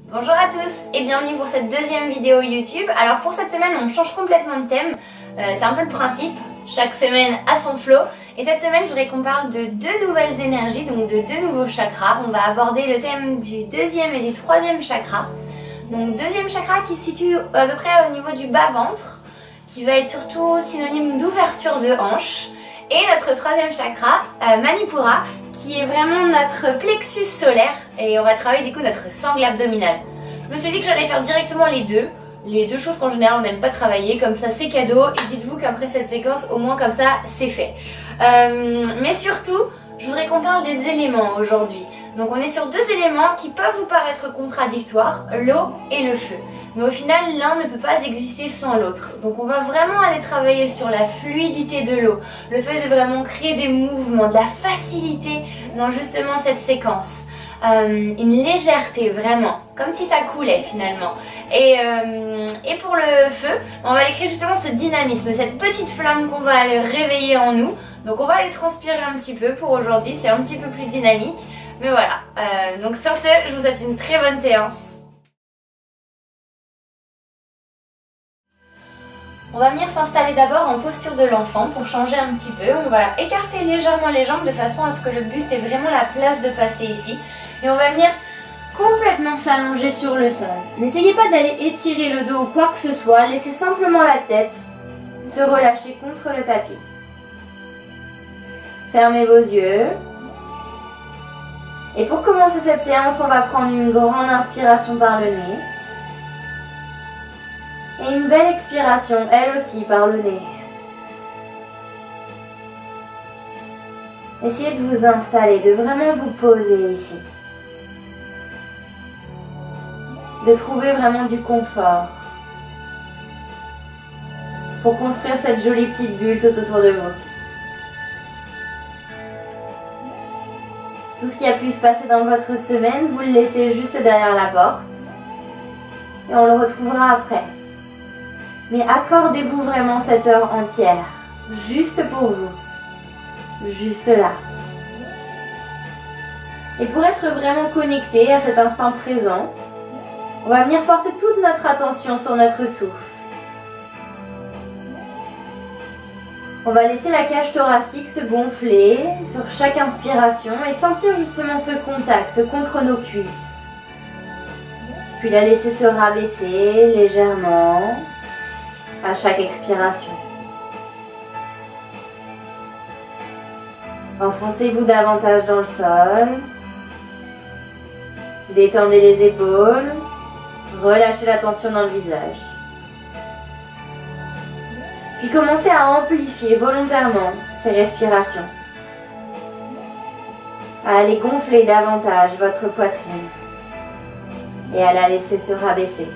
Bonjour à tous et bienvenue pour cette deuxième vidéo YouTube. Alors pour cette semaine on change complètement de thème, c'est un peu le principe, chaque semaine a son flow. Et cette semaine je voudrais qu'on parle de deux nouvelles énergies, donc de deux nouveaux chakras. On va aborder le thème du deuxième et du troisième chakra. Donc deuxième chakra qui se situe à peu près au niveau du bas-ventre, qui va être surtout synonyme d'ouverture de hanche. Et notre troisième chakra, Manipura, qui est vraiment notre plexus solaire, et on va travailler du coup notre sangle abdominale. Je me suis dit que j'allais faire directement les deux choses qu'en général on n'aime pas travailler, comme ça c'est cadeau, et dites-vous qu'après cette séquence, au moins comme ça c'est fait. Mais surtout, je voudrais qu'on parle des éléments aujourd'hui. Donc on est sur deux éléments qui peuvent vous paraître contradictoires, l'eau et le feu. Mais au final, l'un ne peut pas exister sans l'autre. Donc on va vraiment aller travailler sur la fluidité de l'eau, le fait de vraiment créer des mouvements, de la facilité dans justement cette séquence. Une légèreté vraiment, comme si ça coulait finalement. Et pour le feu, on va aller créer justement ce dynamisme, cette petite flamme qu'on va aller réveiller en nous. Donc on va aller transpirer un petit peu pour aujourd'hui, c'est un petit peu plus dynamique. Mais voilà, donc sur ce, je vous souhaite une très bonne séance. On va venir s'installer d'abord en posture de l'enfant pour changer un petit peu. On va écarter légèrement les jambes de façon à ce que le buste ait vraiment la place de passer ici. Et on va venir complètement s'allonger sur le sol. N'essayez pas d'aller étirer le dos ou quoi que ce soit. Laissez simplement la tête se relâcher contre le tapis. Fermez vos yeux. Et pour commencer cette séance, on va prendre une grande inspiration par le nez. Et une belle expiration, elle aussi, par le nez. Essayez de vous installer, de vraiment vous poser ici. De trouver vraiment du confort. Pour construire cette jolie petite bulle tout autour de vous. Tout ce qui a pu se passer dans votre semaine, vous le laissez juste derrière la porte. Et on le retrouvera après. Mais accordez-vous vraiment cette heure entière, juste pour vous, juste là. Et pour être vraiment connecté à cet instant présent, on va venir porter toute notre attention sur notre souffle. On va laisser la cage thoracique se gonfler sur chaque inspiration et sentir justement ce contact contre nos cuisses. Puis la laisser se rabaisser légèrement à chaque expiration. Enfoncez-vous davantage dans le sol. Détendez les épaules. Relâchez la tension dans le visage. Puis commencez à amplifier volontairement ces respirations. À aller gonfler davantage votre poitrine. Et à la laisser se rabaisser.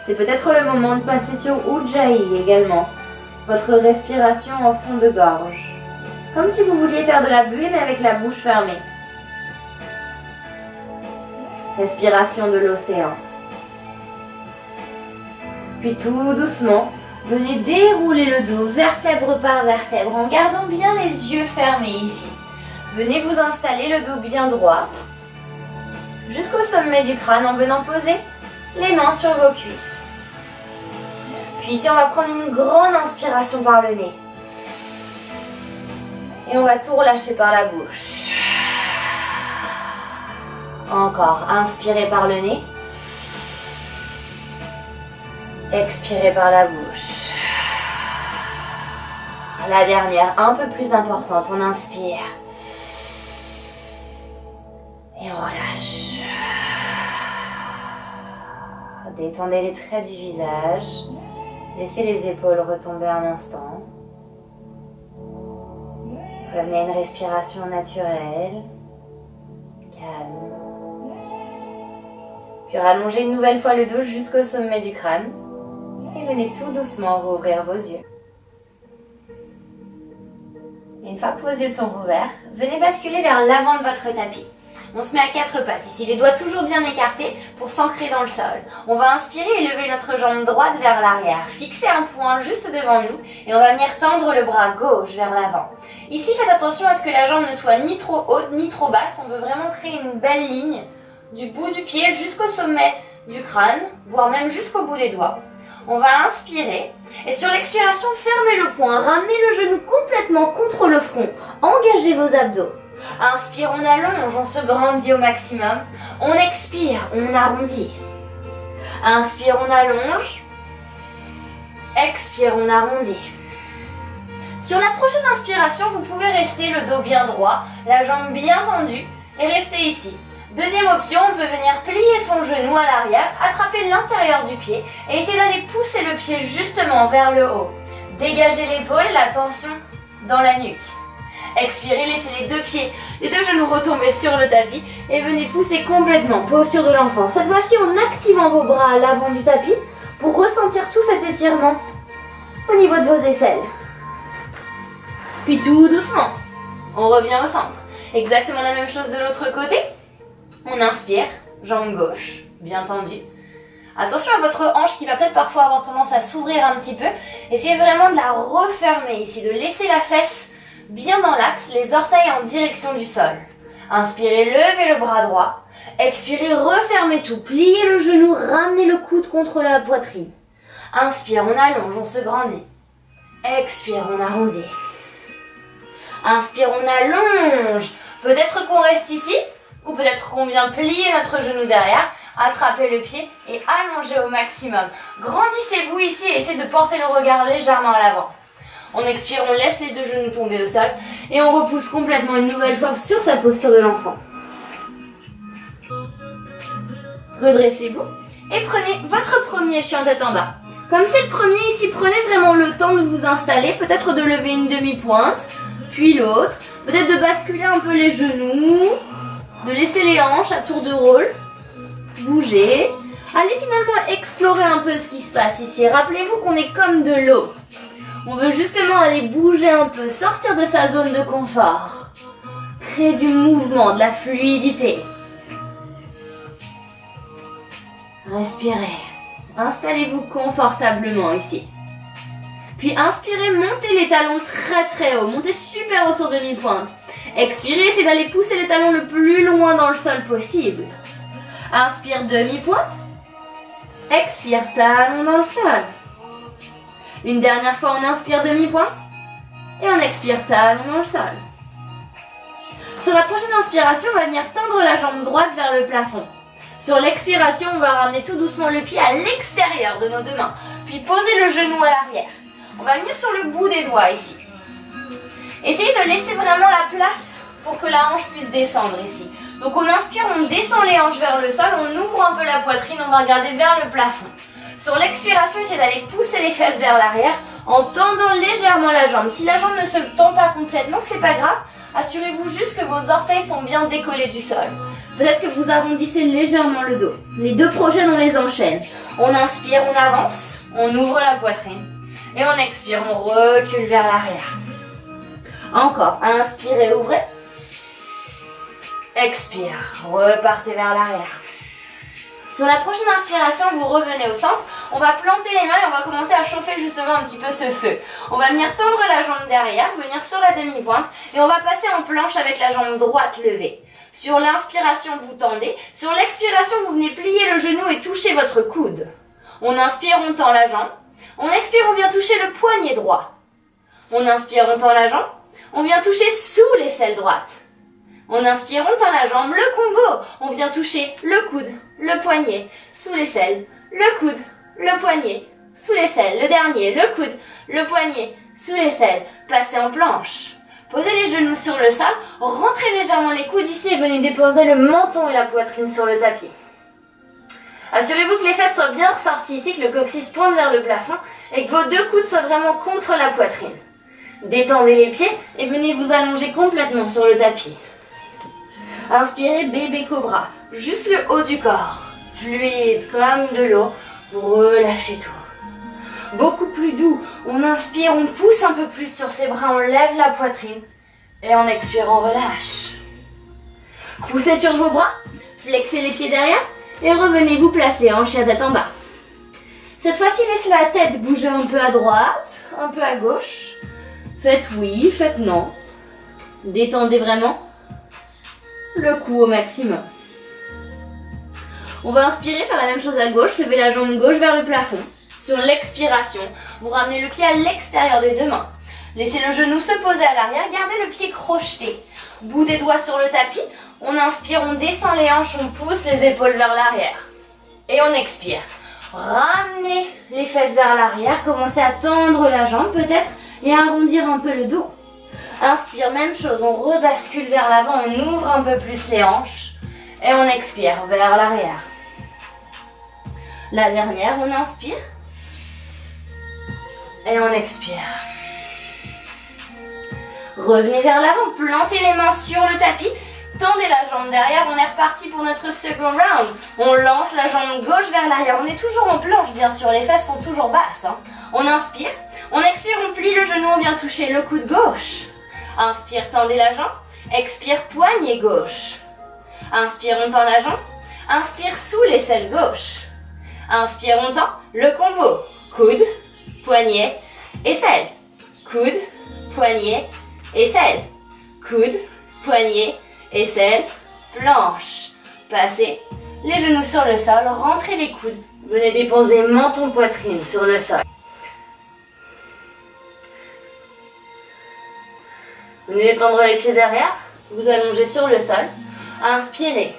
C'est peut-être le moment de passer sur Ujjayi également, votre respiration en fond de gorge. Comme si vous vouliez faire de la buée mais avec la bouche fermée. Respiration de l'océan. Puis tout doucement, venez dérouler le dos vertèbre par vertèbre en gardant bien les yeux fermés ici. Venez vous installer le dos bien droit jusqu'au sommet du crâne en venant poser les mains sur vos cuisses. Puis ici, on va prendre une grande inspiration par le nez. Et on va tout relâcher par la bouche. Encore, inspirez par le nez. Expirez par la bouche. La dernière, un peu plus importante, on inspire. Et on relâche. Détendez les traits du visage. Laissez les épaules retomber un instant. Revenez à une respiration naturelle. Calme. Puis rallongez une nouvelle fois le dos jusqu'au sommet du crâne. Et venez tout doucement rouvrir vos yeux. Et une fois que vos yeux sont rouverts, venez basculer vers l'avant de votre tapis. On se met à quatre pattes ici, les doigts toujours bien écartés pour s'ancrer dans le sol. On va inspirer et lever notre jambe droite vers l'arrière. Fixer un point juste devant nous et on va venir tendre le bras gauche vers l'avant. Ici, faites attention à ce que la jambe ne soit ni trop haute ni trop basse. On veut vraiment créer une belle ligne du bout du pied jusqu'au sommet du crâne, voire même jusqu'au bout des doigts. On va inspirer et sur l'expiration, fermez le poing, ramenez le genou complètement contre le front, engagez vos abdos. Inspire, on allonge, on se grandit au maximum. On expire, on arrondit. Inspire, on allonge. Expire, on arrondit. Sur la prochaine inspiration, vous pouvez rester le dos bien droit, la jambe bien tendue et rester ici. Deuxième option, on peut venir plier son genou à l'arrière, attraper l'intérieur du pied et essayer d'aller pousser le pied justement vers le haut. Dégagez l'épaule et la tension dans la nuque. Expirez, laissez les deux pieds, les deux genoux retomber sur le tapis et venez pousser complètement, posture de l'enfant. Cette fois-ci en activant vos bras à l'avant du tapis pour ressentir tout cet étirement au niveau de vos aisselles. Puis tout doucement, on revient au centre. Exactement la même chose de l'autre côté. On inspire, jambe gauche, bien tendue. Attention à votre hanche qui va peut-être parfois avoir tendance à s'ouvrir un petit peu. Essayez vraiment de la refermer ici, de laisser la fesse bien dans l'axe, les orteils en direction du sol. Inspirez, levez le bras droit. Expirez, refermez tout. Pliez le genou, ramenez le coude contre la poitrine. Inspire, on allonge, on se grandit. Expire, on arrondit. Inspire, on allonge. Peut-être qu'on reste ici, ou peut-être qu'on vient plier notre genou derrière, attraper le pied et allonger au maximum. Grandissez-vous ici et essayez de porter le regard légèrement à l'avant. On expire, on laisse les deux genoux tomber au sol et on repousse complètement une nouvelle fois sur sa posture de l'enfant. Redressez-vous et prenez votre premier chien tête en bas. Comme c'est le premier ici, prenez vraiment le temps de vous installer, peut-être de lever une demi-pointe, puis l'autre, peut-être de basculer un peu les genoux, de laisser les hanches à tour de rôle, bouger. Allez finalement explorer un peu ce qui se passe ici. Rappelez-vous qu'on est comme de l'eau. On veut justement aller bouger un peu, sortir de sa zone de confort. Créer du mouvement, de la fluidité. Respirez. Installez-vous confortablement ici. Puis inspirez, montez les talons très très haut. Montez super haut sur demi-pointe. Expirez, essayez d'aller pousser les talons le plus loin dans le sol possible. Inspire, demi-pointe. Expire, talon dans le sol. Une dernière fois, on inspire demi-pointe. Et on expire, talon dans le sol. Sur la prochaine inspiration, on va venir tendre la jambe droite vers le plafond. Sur l'expiration, on va ramener tout doucement le pied à l'extérieur de nos deux mains. Puis poser le genou à l'arrière. On va venir sur le bout des doigts ici. Essayez de laisser vraiment la place pour que la hanche puisse descendre ici. Donc on inspire, on descend les hanches vers le sol, on ouvre un peu la poitrine, on va regarder vers le plafond. Sur l'expiration, essayez d'aller pousser les fesses vers l'arrière en tendant légèrement la jambe. Si la jambe ne se tend pas complètement, c'est pas grave. Assurez-vous juste que vos orteils sont bien décollés du sol. Peut-être que vous arrondissez légèrement le dos. Les deux prochaines, on les enchaîne. On inspire, on avance, on ouvre la poitrine. Et on expire, on recule vers l'arrière. Encore, inspirez, ouvrez. Expire, repartez vers l'arrière. Sur la prochaine inspiration, vous revenez au centre. On va planter les mains et on va commencer à chauffer justement un petit peu ce feu. On va venir tendre la jambe derrière, venir sur la demi-pointe et on va passer en planche avec la jambe droite levée. Sur l'inspiration, vous tendez. Sur l'expiration, vous venez plier le genou et toucher votre coude. On inspire, on tend la jambe. On expire, on vient toucher le poignet droit. On inspire, on tend la jambe. On vient toucher sous l'aisselle droite. On inspire, on tend la jambe, le combo. On vient toucher le coude, le poignet, sous l'aisselle, le coude, le poignet, sous l'aisselle, le dernier, le coude, le poignet, sous l'aisselle. Passez en planche. Posez les genoux sur le sol, rentrez légèrement les coudes ici et venez déposer le menton et la poitrine sur le tapis. Assurez-vous que les fesses soient bien ressorties ici, que le coccyx pointe vers le plafond et que vos deux coudes soient vraiment contre la poitrine. Détendez les pieds et venez vous allonger complètement sur le tapis. Inspirez, bébé cobra, juste le haut du corps, fluide comme de l'eau, relâchez tout. Beaucoup plus doux, on inspire, on pousse un peu plus sur ses bras, on lève la poitrine et en expirant, on relâche. Poussez sur vos bras, flexez les pieds derrière et revenez vous placer en chien tête en bas. Cette fois-ci, laissez la tête bouger un peu à droite, un peu à gauche. Faites oui, faites non. Détendez vraiment le cou au maximum. On va inspirer, faire la même chose à gauche, lever la jambe gauche vers le plafond. Sur l'expiration, vous ramenez le pied à l'extérieur des deux mains. Laissez le genou se poser à l'arrière, gardez le pied crocheté. Bout des doigts sur le tapis. On inspire, on descend les hanches, on pousse les épaules vers l'arrière. Et on expire. Ramenez les fesses vers l'arrière, commencez à tendre la jambe peut-être et à arrondir un peu le dos. Inspire, même chose, on rebascule vers l'avant, on ouvre un peu plus les hanches et on expire vers l'arrière. La dernière, on inspire et on expire. Revenez vers l'avant, plantez les mains sur le tapis, tendez la jambe derrière, on est reparti pour notre second round. On lance la jambe gauche vers l'arrière, on est toujours en planche bien sûr, les fesses sont toujours basses. On inspire, on expire, on plie le genou, on vient toucher le coude gauche. Inspire, tendez la jambe, expire, poignet gauche. Inspire, on tend la jambe, inspire sous l'aisselle gauche. Inspire, on tend, le combo, coude, poignet, aisselle, coude, poignet, aisselle, coude, poignet, aisselle, planche. Passez les genoux sur le sol, rentrez les coudes, venez déposer menton, poitrine sur le sol. Venez détendre les pieds derrière, vous allongez sur le sol, inspirez.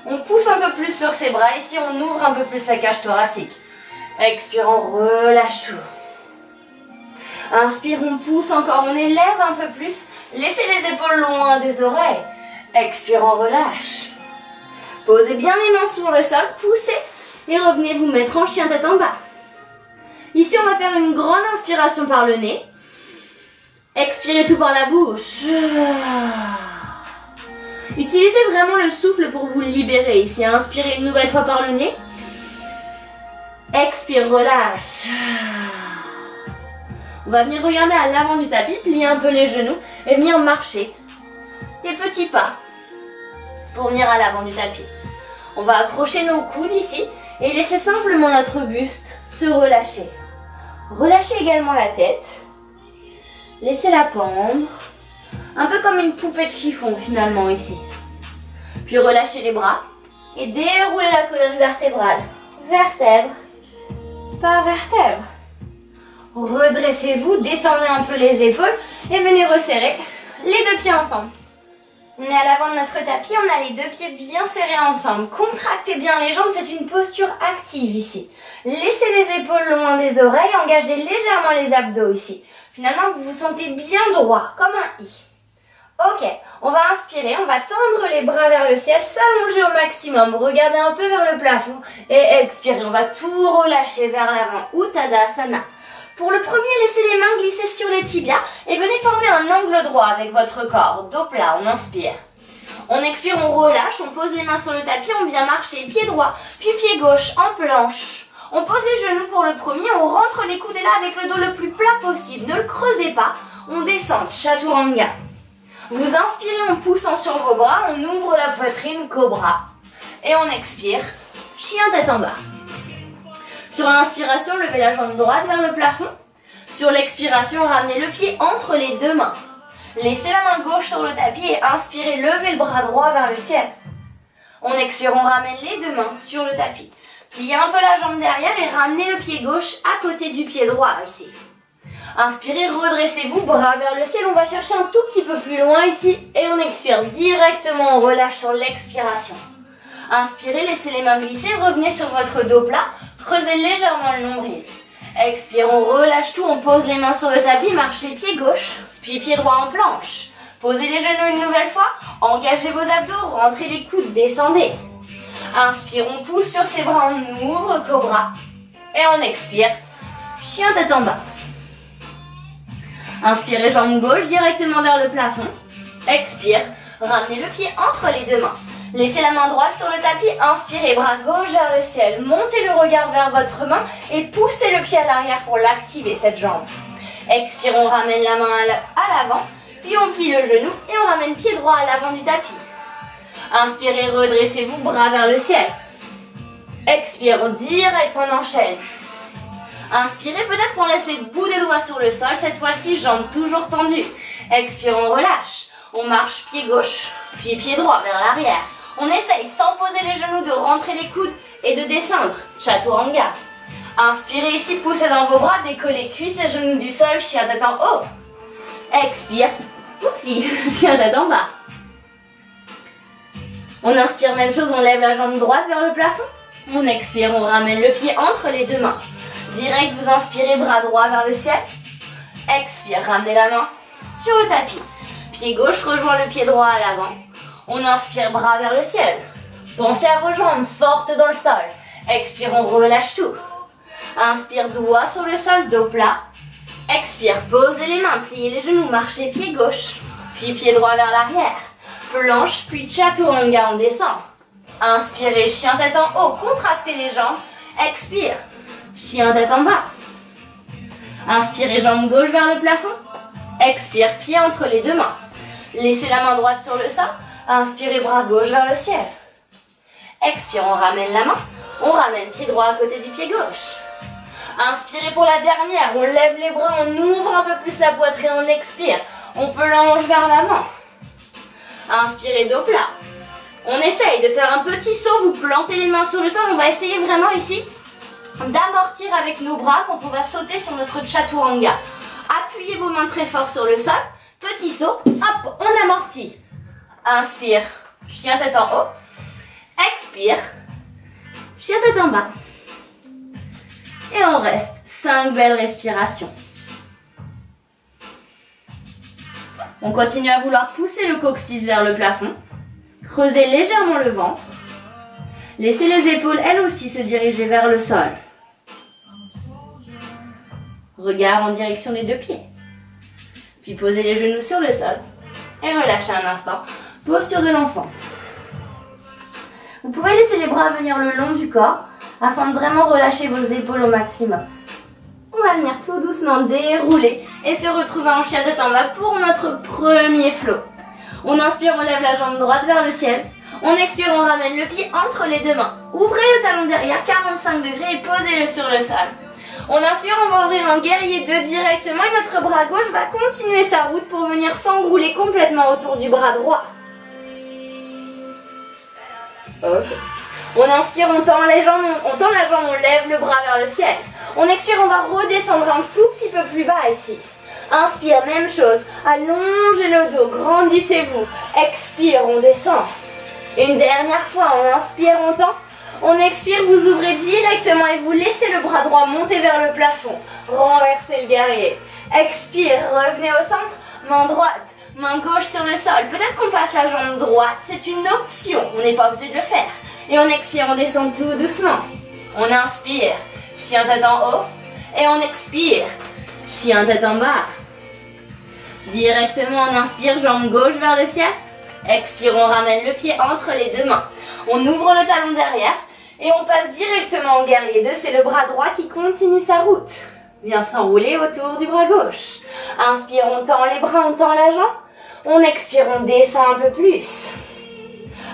On pousse un peu plus sur ses bras, ici on ouvre un peu plus la cage thoracique. Expire, on relâche tout. Inspire, on pousse encore, on élève un peu plus. Laissez les épaules loin des oreilles. Expire, on relâche. Posez bien les mains sur le sol, poussez et revenez vous mettre en chien tête en bas. Ici, on va faire une grande inspiration par le nez. Expirez tout par la bouche. Utilisez vraiment le souffle pour vous libérer. Ici, inspirez une nouvelle fois par le nez. Expire, relâche. On va venir regarder à l'avant du tapis, plier un peu les genoux et venir marcher. Des petits pas pour venir à l'avant du tapis. On va accrocher nos coudes ici et laisser simplement notre buste se relâcher. Relâchez également la tête. Laissez-la pendre. Un peu comme une poupée de chiffon finalement ici. Puis relâchez les bras et déroulez la colonne vertébrale. Vertèbre par vertèbre. Redressez-vous, détendez un peu les épaules et venez resserrer les deux pieds ensemble. On est à l'avant de notre tapis, on a les deux pieds bien serrés ensemble. Contractez bien les jambes, c'est une posture active ici. Laissez les épaules loin des oreilles, engagez légèrement les abdos ici. Finalement, vous vous sentez bien droit, comme un I. Ok, on va inspirer, on va tendre les bras vers le ciel, s'allonger au maximum, regardez un peu vers le plafond et expirer. On va tout relâcher vers l'avant, Uttanasana. Pour le premier, laissez les mains glisser sur les tibias et venez former un angle droit avec votre corps. Dos plat, on inspire. On expire, on relâche, on pose les mains sur le tapis, on vient marcher pied droit, puis pied gauche en planche. On pose les genoux pour le premier, on rentre les coudes et là avec le dos le plus plat possible. Ne le creusez pas, on descend, Chaturanga. Vous inspirez en poussant sur vos bras, on ouvre la poitrine, cobra. Et on expire, chien tête en bas. Sur l'inspiration, levez la jambe droite vers le plafond. Sur l'expiration, ramenez le pied entre les deux mains. Laissez la main gauche sur le tapis et inspirez, levez le bras droit vers le ciel. On expire, on ramène les deux mains sur le tapis. Pliez un peu la jambe derrière et ramenez le pied gauche à côté du pied droit ici. Inspirez, redressez-vous, bras vers le ciel. On va chercher un tout petit peu plus loin ici. Et on expire directement, on relâche sur l'expiration. Inspirez, laissez les mains glisser, revenez sur votre dos plat. Creusez légèrement le nombril. Expire, on relâche tout, on pose les mains sur le tapis, marchez pied gauche, puis pied droit en planche. Posez les genoux une nouvelle fois, engagez vos abdos, rentrez les coudes, descendez. Inspire, on pousse sur ses bras, on ouvre, cobra. Et on expire, chien tête en bas. Inspirez, jambe gauche directement vers le plafond. Expire, ramenez le pied entre les deux mains. Laissez la main droite sur le tapis, inspirez, bras gauche vers le ciel. Montez le regard vers votre main et poussez le pied à l'arrière pour l'activer cette jambe. Expire, on ramène la main à l'avant, puis on plie le genou et on ramène pied droit à l'avant du tapis. Inspirez, redressez-vous, bras vers le ciel. Expire, direct, on enchaîne. Inspirez, peut-être qu'on laisse les bouts des doigts sur le sol, cette fois-ci, jambes toujours tendues. Expire, on relâche. On marche pied gauche, puis pied droit vers l'arrière. On essaye sans poser les genoux de rentrer les coudes et de descendre. Chaturanga. Inspirez ici, poussez dans vos bras, décollez cuisses et genoux du sol, chien tête en haut. Expire. Oupsie, chien tête en bas. On inspire, même chose, on lève la jambe droite vers le plafond. On expire, on ramène le pied entre les deux mains. Direct, vous inspirez, bras droit vers le ciel. Expire, ramenez la main sur le tapis. Pied gauche rejoint le pied droit à l'avant. On inspire, bras vers le ciel. Pensez à vos jambes fortes dans le sol. Expire, on relâche tout. Inspire, doigt sur le sol, dos plat. Expire, posez les mains, pliez les genoux, marchez pied gauche. Puis pied droit vers l'arrière. Planche, puis chaturanga, on descend. Inspirez, chien tête en haut, contractez les jambes. Expire, chien tête en bas. Inspirez, jambe gauche vers le plafond. Expire, pied entre les deux mains. Laissez la main droite sur le sol. Inspirez, bras gauche vers le ciel. Expire, on ramène la main. On ramène pied droit à côté du pied gauche. Inspirez pour la dernière. On lève les bras, on ouvre un peu plus la poitrine, on expire. On peut l'ange vers l'avant. Inspirez, dos plat. On essaye de faire un petit saut, vous plantez les mains sur le sol. On va essayer vraiment ici d'amortir avec nos bras quand on va sauter sur notre chaturanga. Appuyez vos mains très fort sur le sol. Petit saut, hop, on amortit. Inspire, chien tête en haut. Expire, chien tête en bas. Et on reste 5 belles respirations. On continue à vouloir pousser le coccyx vers le plafond. Creusez légèrement le ventre. Laissez les épaules, elles aussi, se diriger vers le sol. Regard en direction des deux pieds. Puis posez les genoux sur le sol. Et relâchez un instant. Posture de l'enfant. Vous pouvez laisser les bras venir le long du corps afin de vraiment relâcher vos épaules au maximum. On va venir tout doucement dérouler et se retrouver en chien tête en bas pour notre premier flow. On inspire, on lève la jambe droite vers le ciel. On expire, on ramène le pied entre les deux mains. Ouvrez le talon derrière, 45 degrés et posez-le sur le sol. On inspire, on va ouvrir un guerrier 2 directement et notre bras gauche va continuer sa route pour venir s'enrouler complètement autour du bras droit. Ok. On inspire, on tend les jambes, on tend la jambe, on lève le bras vers le ciel. On expire, on va redescendre un tout petit peu plus bas ici. Inspire, même chose. Allongez le dos, grandissez-vous. Expire, on descend. Une dernière fois, on inspire, on tend. On expire, vous ouvrez directement et vous laissez le bras droit monter vers le plafond. Renversez le guerrier. Expire, revenez au centre. Main droite, main gauche sur le sol. Peut-être qu'on passe la jambe droite, c'est une option. On n'est pas obligé de le faire. Et on expire, on descend tout doucement. On inspire, chien tête en haut. Et on expire, chien tête en bas. Directement, on inspire, jambe gauche vers le ciel. Expire, on ramène le pied entre les deux mains. On ouvre le talon derrière et on passe directement au guerrier 2. C'est le bras droit qui continue sa route. Vient s'enrouler autour du bras gauche. Inspire, on tend les bras, on tend la jambe. On expire, on descend un peu plus.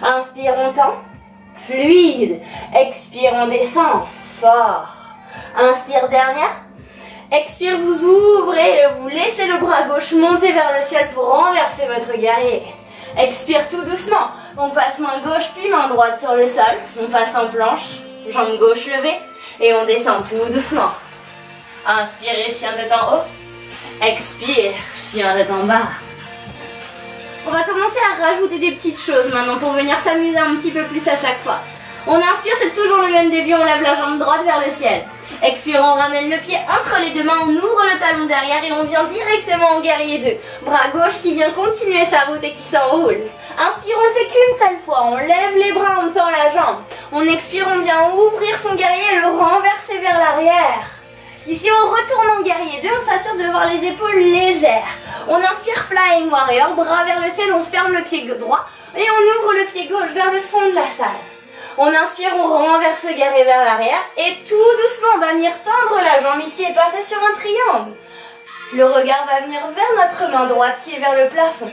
Inspire, on tend. Fluide. Expire, on descend. Fort. Inspire, dernière. Expire, vous ouvrez, vous laissez le bras gauche monter vers le ciel pour renverser votre guerrier. Expire tout doucement. On passe main gauche puis main droite sur le sol. On passe en planche, jambe gauche levée et on descend tout doucement. Inspirez, chien tête en haut. Expire, chien tête en bas. On va commencer à rajouter des petites choses maintenant pour venir s'amuser un petit peu plus à chaque fois. On inspire, c'est toujours le même début, on lève la jambe droite vers le ciel. Expire, on ramène le pied entre les deux mains, on ouvre le talon derrière et on vient directement au guerrier 2. Bras gauche qui vient continuer sa route et qui s'enroule. Inspire, on le fait qu'une seule fois, on lève les bras, on tend la jambe. On expire, on vient ouvrir son guerrier et le renverser vers l'arrière. Ici, on retourne en guerrier 2, on s'assure de voir les épaules légères. On inspire, flying warrior, bras vers le ciel, on ferme le pied droit et on ouvre le pied gauche vers le fond de la salle. On inspire, on renverse le guerrier vers l'arrière et tout doucement, on va venir tendre la jambe ici et passer sur un triangle. Le regard va venir vers notre main droite qui est vers le plafond.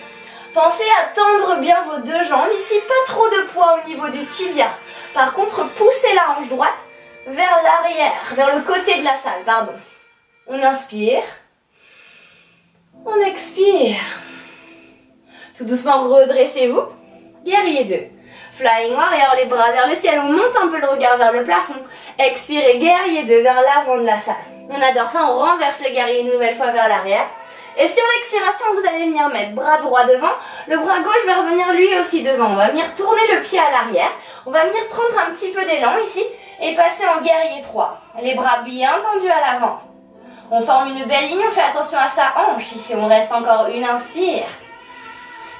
Pensez à tendre bien vos deux jambes, ici pas trop de poids au niveau du tibia. Par contre, poussez la hanche droite vers l'arrière, vers le côté de la salle, pardon. On inspire, on expire. Tout doucement, redressez-vous. Guerrier 2. Flying Warrior, les bras vers le ciel, on monte un peu le regard vers le plafond. Expirez, guerrier 2 vers l'avant de la salle. On adore ça, on renverse le guerrier une nouvelle fois vers l'arrière. Et sur l'expiration, vous allez venir mettre bras droit devant, le bras gauche va revenir lui aussi devant. On va venir tourner le pied à l'arrière, on va venir prendre un petit peu d'élan ici et passer en guerrier 3. Les bras bien tendus à l'avant. On forme une belle ligne, on fait attention à sa hanche. Ici, on reste encore une inspire.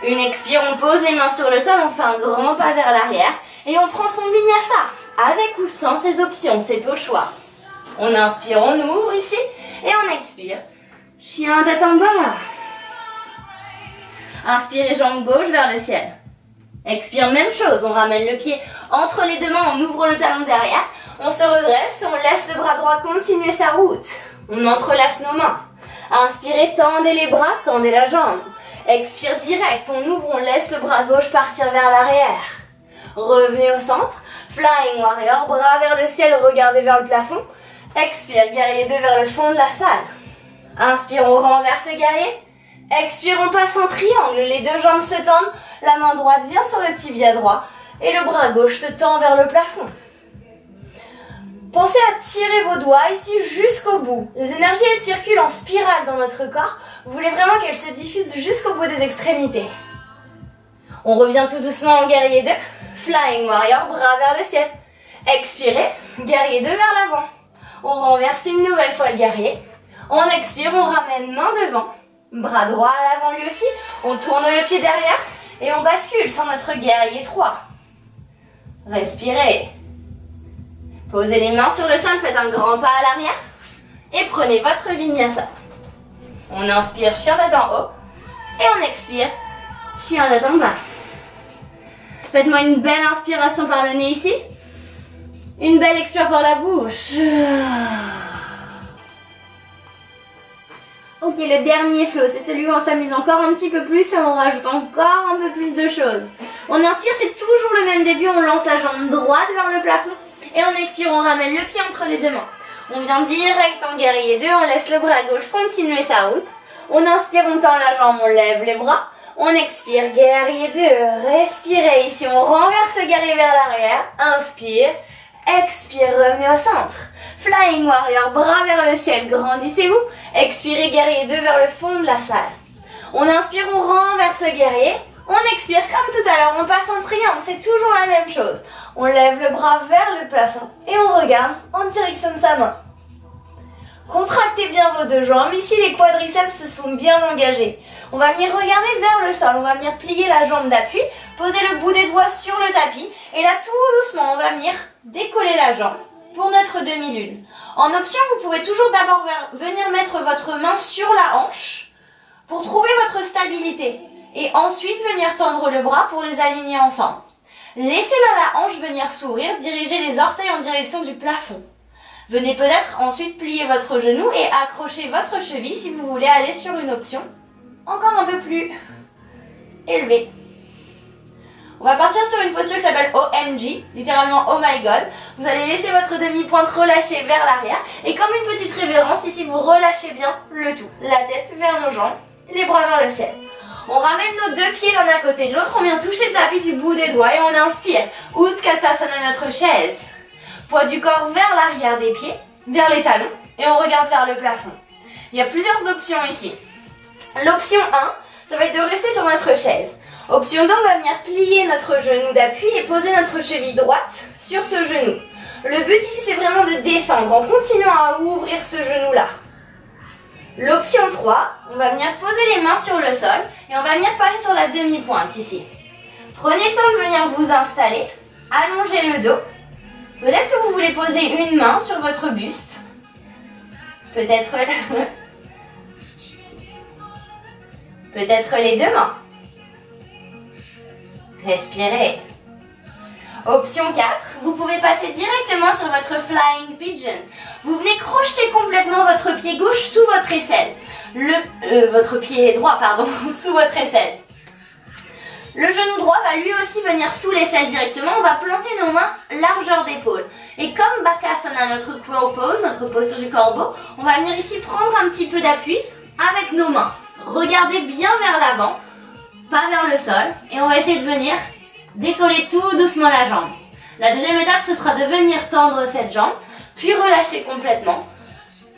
Une expire, on pose les mains sur le sol, on fait un grand pas vers l'arrière et on prend son vinyasa. Avec ou sans ses options, c'est au choix. On inspire, on ouvre ici et on expire. Chien tête en bas. Inspirez, jambe gauche vers le ciel. Expire, même chose, on ramène le pied entre les deux mains, on ouvre le talon derrière. On se redresse, on laisse le bras droit continuer sa route. On entrelace nos mains. Inspirez, tendez les bras, tendez la jambe. Expire direct, on ouvre, on laisse le bras gauche partir vers l'arrière. Revenez au centre. Flying Warrior, bras vers le ciel, regardez vers le plafond. Expire, guerrier 2 vers le fond de la salle. Inspire, on renverse le guerrier. Expire, on passe en triangle, les deux jambes se tendent, la main droite vient sur le tibia droit et le bras gauche se tend vers le plafond. Pensez à tirer vos doigts ici jusqu'au bout. Les énergies, elles circulent en spirale dans notre corps. Vous voulez vraiment qu'elles se diffusent jusqu'au bout des extrémités. On revient tout doucement en guerrier 2. Flying Warrior, bras vers le ciel. Expirez, guerrier 2 vers l'avant. On renverse une nouvelle fois le guerrier. On expire, on ramène main devant. Bras droit à l'avant lui aussi. On tourne le pied derrière et on bascule sur notre guerrier 3. Respirez. Posez les mains sur le sol, faites un grand pas à l'arrière et prenez votre vinyasa. On inspire, chien tête en haut et on expire, chien tête en bas. Faites-moi une belle inspiration par le nez ici. Une belle expire par la bouche. Ok, le dernier flow, c'est celui où on s'amuse encore un petit peu plus et on rajoute encore un peu plus de choses. On inspire, c'est toujours le même début, on lance la jambe droite vers le plafond et on expire, on ramène le pied entre les deux mains. On vient direct en guerrier 2, on laisse le bras gauche continuer sa route. On inspire, on tend la jambe, on lève les bras. On expire, guerrier 2, respirez ici, on renverse le guerrier vers l'arrière. Inspire, expire, revenez au centre. Flying Warrior, bras vers le ciel, grandissez-vous. Expirez, guerrier 2 vers le fond de la salle. On inspire, on renverse le guerrier. On expire comme tout à l'heure, on passe en triangle, c'est toujours la même chose. On lève le bras vers le plafond et on regarde en direction de sa main. Contractez bien vos deux jambes, ici les quadriceps se sont bien engagés. On va venir regarder vers le sol, on va venir plier la jambe d'appui, poser le bout des doigts sur le tapis et là tout doucement on va venir décoller la jambe pour notre demi-lune. En option, vous pouvez toujours d'abord venir mettre votre main sur la hanche pour trouver votre stabilité et ensuite venir tendre le bras pour les aligner ensemble. Laissez la hanche venir s'ouvrir, dirigez les orteils en direction du plafond. Venez peut-être ensuite plier votre genou et accrocher votre cheville si vous voulez aller sur une option encore un peu plus élevée. On va partir sur une posture qui s'appelle OMG, littéralement Oh My God. Vous allez laisser votre demi-pointe relâcher vers l'arrière et comme une petite révérence, ici vous relâchez bien le tout. La tête vers nos jambes, les bras vers le ciel. On ramène nos deux pieds l'un à côté de l'autre, on vient toucher le tapis du bout des doigts et on inspire. Utkatasana, notre chaise. Poids du corps vers l'arrière des pieds, vers les talons et on regarde vers le plafond. Il y a plusieurs options ici. L'option 1, ça va être de rester sur notre chaise. Option 2, on va venir plier notre genou d'appui et poser notre cheville droite sur ce genou. Le but ici, c'est vraiment de descendre en continuant à ouvrir ce genou-là. L'option 3, on va venir poser les mains sur le sol et on va venir passer sur la demi-pointe ici. Prenez le temps de venir vous installer, allongez le dos. Peut-être que vous voulez poser une main sur votre buste. Peut-être les deux mains. Respirez. Option 4, vous pouvez passer directement sur votre Flying Pigeon. Vous venez crocheter complètement votre pied gauche sous votre aisselle. Votre pied droit, pardon, sous votre aisselle. Le genou droit va lui aussi venir sous l'aisselle directement. On va planter nos mains largeur d'épaule. Et comme Bakasana, notre crow pose, notre posture du corbeau, on va venir ici prendre un petit peu d'appui avec nos mains. Regardez bien vers l'avant, pas vers le sol. Et on va essayer de venir décollez tout doucement la jambe. La deuxième étape, ce sera de venir tendre cette jambe, puis relâcher complètement.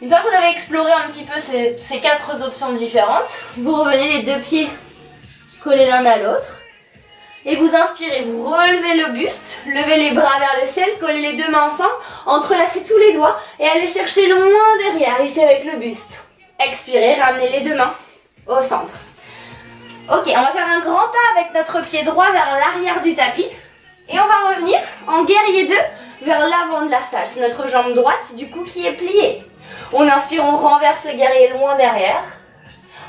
Une fois que vous avez exploré un petit peu ces 4 options différentes, vous revenez les 2 pieds collés l'un à l'autre. Et vous inspirez, vous relevez le buste, levez les bras vers le ciel, collez les 2 mains ensemble, entrelacez tous les doigts et allez chercher loin derrière, ici avec le buste. Expirez, ramenez les 2 mains au centre. Ok, on va faire un grand pas avec notre pied droit vers l'arrière du tapis. Et on va revenir en guerrier 2 vers l'avant de la salle. C'est notre jambe droite du coup qui est pliée. On inspire, on renverse le guerrier loin derrière.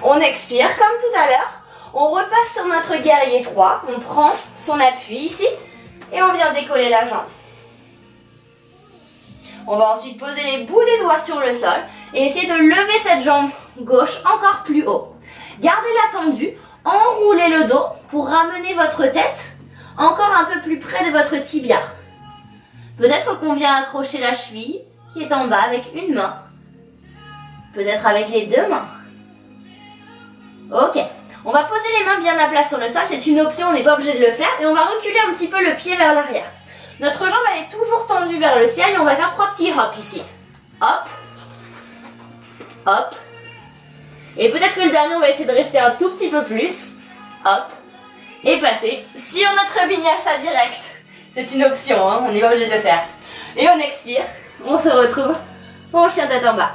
On expire comme tout à l'heure. On repasse sur notre guerrier 3. On prend son appui ici. Et on vient décoller la jambe. On va ensuite poser les bouts des doigts sur le sol. Et essayer de lever cette jambe gauche encore plus haut. Gardez-la tendue. Enroulez le dos pour ramener votre tête encore un peu plus près de votre tibia. Peut-être qu'on vient accrocher la cheville qui est en bas avec une main. Peut-être avec les 2 mains. Ok. On va poser les mains bien à plat sur le sol. C'est une option, on n'est pas obligé de le faire. Et on va reculer un petit peu le pied vers l'arrière. Notre jambe, elle est toujours tendue vers le ciel. Et on va faire 3 petits hops ici. Hop. Hop. Et peut-être que le dernier, on va essayer de rester un tout petit peu plus. Hop. Et passer sur notre vinyasa direct. C'est une option, hein, on n'est pas obligé de le faire. Et on expire, on se retrouve en chien tête en bas.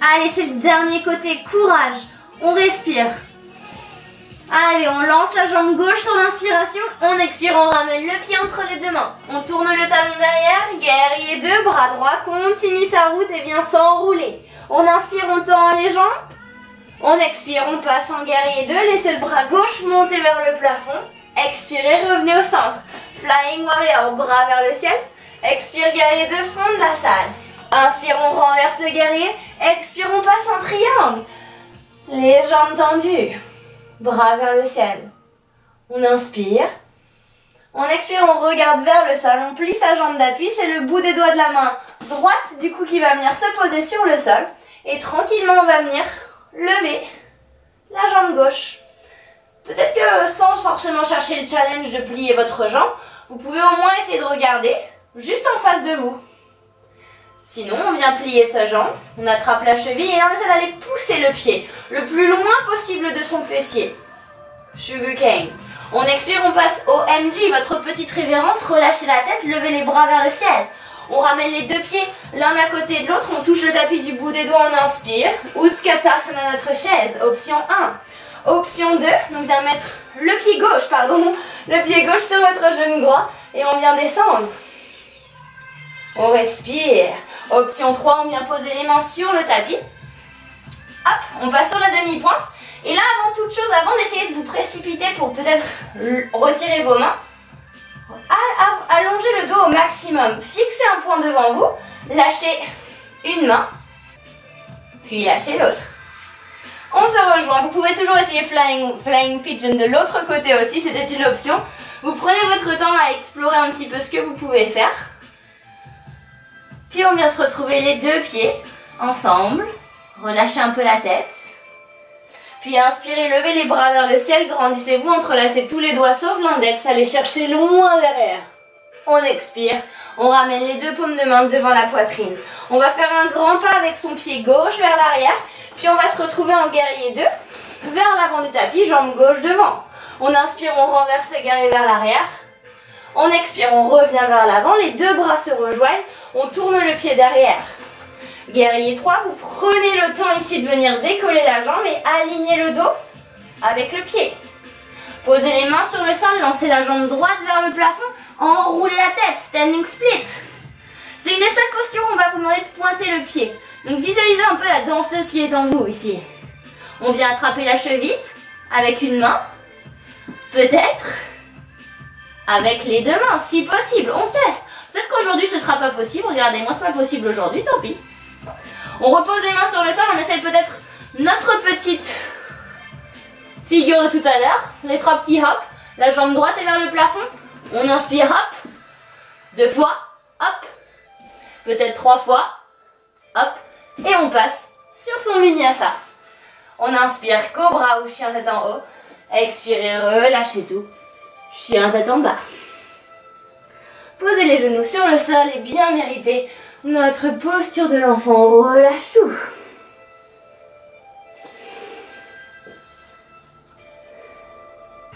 Allez, c'est le dernier côté, courage. On respire. Allez, on lance la jambe gauche sur l'inspiration. On expire, on ramène le pied entre les 2 mains. On tourne le talon derrière, guerrier 2, bras droit, continue sa route et vient s'enrouler. On inspire, on tend les jambes. On expire, on passe en guerrier 2, laissez le bras gauche monter vers le plafond. Expirez, revenez au centre. Flying Warrior, bras vers le ciel. Expire, guerrier 2, fond de la salle. Inspire, on renverse le guerrier. Expire, on passe en triangle. Les jambes tendues. Bras vers le ciel. On inspire. On expire, on regarde vers le sol. On plie sa jambe d'appui, c'est le bout des doigts de la main droite du coup qui va venir se poser sur le sol. Et tranquillement, on va venir lever la jambe gauche. Peut-être que sans forcément chercher le challenge de plier votre jambe, vous pouvez au moins essayer de regarder juste en face de vous. Sinon, on vient plier sa jambe, on attrape la cheville et on essaie d'aller pousser le pied le plus loin possible de son fessier. Sugar cane. On expire, on passe au MG, votre petite révérence, relâchez la tête, levez les bras vers le ciel. On ramène les 2 pieds l'un à côté de l'autre, on touche le tapis du bout des doigts, on inspire. Utkatasana, notre chaise, option 1. Option 2, on vient mettre le pied gauche, le pied gauche sur votre genou droit et on vient descendre. On respire. Option 3, on vient poser les mains sur le tapis. Hop, on passe sur la demi-pointe. Et là, avant toute chose, avant d'essayer de vous précipiter pour peut-être retirer vos mains, allongez le dos au maximum. Fixez un point devant vous. Lâchez une main, puis lâchez l'autre. On se rejoint. Vous pouvez toujours essayer Flying Pigeon de l'autre côté aussi, c'était une option. Vous prenez votre temps à explorer un petit peu ce que vous pouvez faire. Puis on vient se retrouver les 2 pieds ensemble. Relâchez un peu la tête. Puis inspirez, levez les bras vers le ciel, grandissez-vous, entrelacez tous les doigts sauf l'index, allez chercher loin derrière. On expire, on ramène les 2 paumes de main devant la poitrine. On va faire un grand pas avec son pied gauche vers l'arrière, puis on va se retrouver en guerrier 2, vers l'avant du tapis, jambe gauche devant. On inspire, on renverse le guerrier vers l'arrière. On expire, on revient vers l'avant, les 2 bras se rejoignent, on tourne le pied derrière. Guerrier 3, vous prenez le temps ici de venir décoller la jambe et aligner le dos avec le pied. Posez les mains sur le sol, lancez la jambe droite vers le plafond, enroulez la tête, standing split. C'est une des seules postures où on va vous demander de pointer le pied. Donc visualisez un peu la danseuse qui est en vous ici. On vient attraper la cheville avec une main, peut-être avec les 2 mains, si possible, on teste. Peut-être qu'aujourd'hui ce sera pas possible, regardez, moi c'est pas possible aujourd'hui, tant pis. On repose les mains sur le sol, on essaie peut-être notre petite figure de tout à l'heure, les 3 petits hops, la jambe droite est vers le plafond, on inspire, hop, 2 fois, hop, peut-être 3 fois, hop, et on passe sur son vinyasa. On inspire, cobra ou chien tête en haut, expirez, relâchez tout, chien tête en bas. Posez les genoux sur le sol et bien mérité notre posture de l'enfant. On relâche tout.